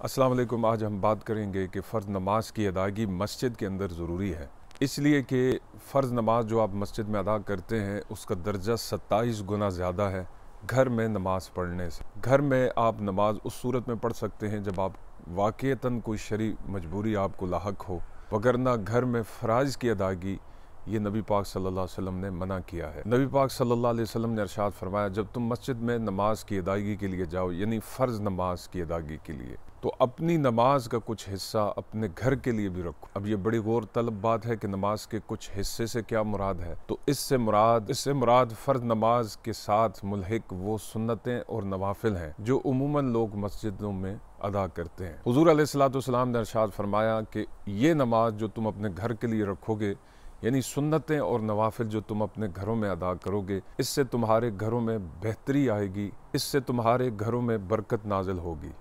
अस्सलाम वालेकुम। आज हम बात करेंगे कि फ़र्ज़ नमाज की अदायगी मस्जिद के अंदर ज़रूरी है, इसलिए कि फ़र्ज़ नमाज जो आप मस्जिद में अदा करते हैं उसका दर्जा 27 गुना ज़्यादा है घर में नमाज पढ़ने से। घर में आप नमाज उस सूरत में पढ़ सकते हैं जब आप वाक़ईतन कोई शरई मजबूरी आपको लाहक हो, वगरना घर में फ़राइज़ की अदायगी ये नबी पाक सल्लल्लाहु अलैहि वसल्लम ने मना किया है। नबी पाक सल्लल्लाहु अलैहि वसल्लम ने इरशाद फरमाया, जब तुम मस्जिद में नमाज की अदायगी के लिए जाओ, यानी फ़र्ज़ नमाज की अदायगी के लिए, तो अपनी नमाज का कुछ हिस्सा अपने घर के लिए भी रखो। अब ये बड़ी गौर तलब बात है कि नमाज के कुछ हिस्से से क्या मुराद है। तो इससे मुराद फ़र्ज़ नमाज के साथ मुल्हिक वो सुन्नतें और नवाफिल हैं जो उमूमन लोग मस्जिदों में अदा करते हैं। हुज़ूर अलैहिस्सलातु वस्सलाम ने इरशाद फरमाया कि ये नमाज जो तुम अपने घर के लिए रखोगे, यानी सुन्नतें और नवाफिल जो तुम अपने घरों में अदा करोगे, इससे तुम्हारे घरों में बेहतरी आएगी, इससे तुम्हारे घरों में बरकत नाजिल होगी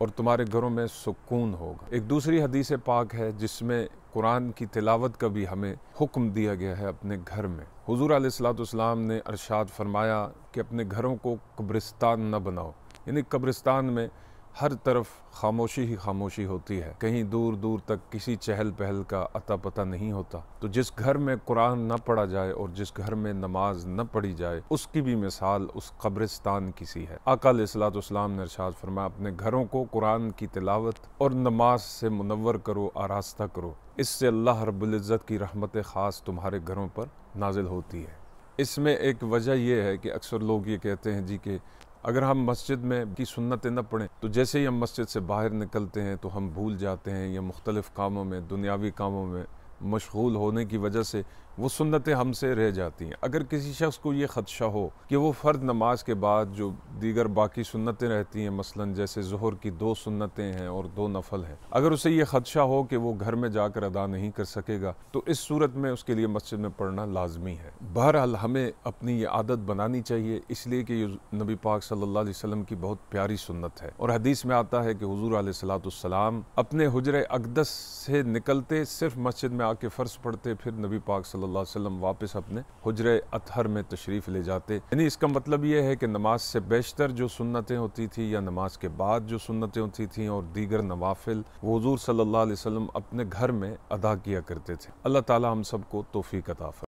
और तुम्हारे घरों में सुकून होगा। एक दूसरी हदीस पाक है जिसमें कुरान की तिलावत का भी हमें हुक्म दिया गया है अपने घर में। हुज़ूर अलैहिस्सलातु वस्सलाम ने इरशाद फरमाया कि अपने घरों को कब्रिस्तान न बनाओ, यानी कब्रिस्तान में हर तरफ खामोशी ही खामोशी होती है, कहीं दूर दूर तक किसी चहल पहल का अता पता नहीं होता। तो जिस घर में कुरान न पढ़ा जाए और जिस घर में नमाज न पढ़ी जाए, उसकी भी मिसाल उस कब्रिस्तान की सी है। आका अलैहिस्सलातु वस्सलाम ने इरशाद फरमाया, अपने घरों को कुरान की तिलावत और नमाज से मुनव्वर करो, आरास्ता करो, इससे अल्लाह रब्बुल इज़्ज़त की रहमत ख़ास तुम्हारे घरों पर नाजिल होती है। इसमें एक वजह यह है कि अक्सर लोग ये कहते हैं जी कि अगर हम मस्जिद में की सुन्नतें न पढ़ें तो जैसे ही हम मस्जिद से बाहर निकलते हैं तो हम भूल जाते हैं, या मुख्तलिफ़ कामों में, दुनियावी कामों में मशगूल होने की वजह से वो सुन्नतें हमसे रह जाती हैं। अगर किसी शख्स को ये ख़दशा हो कि वो फ़र्द नमाज के बाद जो दीगर बाकी सुन्नतें रहती हैं, मसलन जैसे ज़ोहर की 2 सुन्नतें हैं और 2 नफल हैं, अगर उसे ये ख़दशा हो कि वो घर में जाकर अदा नहीं कर सकेगा, तो इस सूरत में उसके लिए मस्जिद में पढ़ना लाजमी है। बहरहाल हमें अपनी ये आदत बनानी चाहिए, इसलिए कि नबी पाक सल्लल्लाहु अलैहि वसल्लम की बहुत प्यारी सुन्नत है। और हदीस में आता है कि हुज़ूर अलैहिस्सलातु वस्सलाम अपने हुजरे अक़दस से निकलते सिर्फ मस्जिद में आके फ़र्ज़ पढ़ते, फिर नबी पाक सल्लल्लाहु अलैहि वसल्लम वापस अपने हुजरे अतहर में तशरीफ़ ले जाते। यानी इसका मतलब ये है कि नमाज से बेशतर जो सुन्नतें होती थी या नमाज के बाद जो सुन्नतें होती थी और दीगर नवाफिल, वो हुज़ूर सल्लल्लाहु अलैहि वसल्लम अपने घर में अदा किया करते थे। अल्लाह ताला हम सबको तौफ़ीक़ अता फरमाए।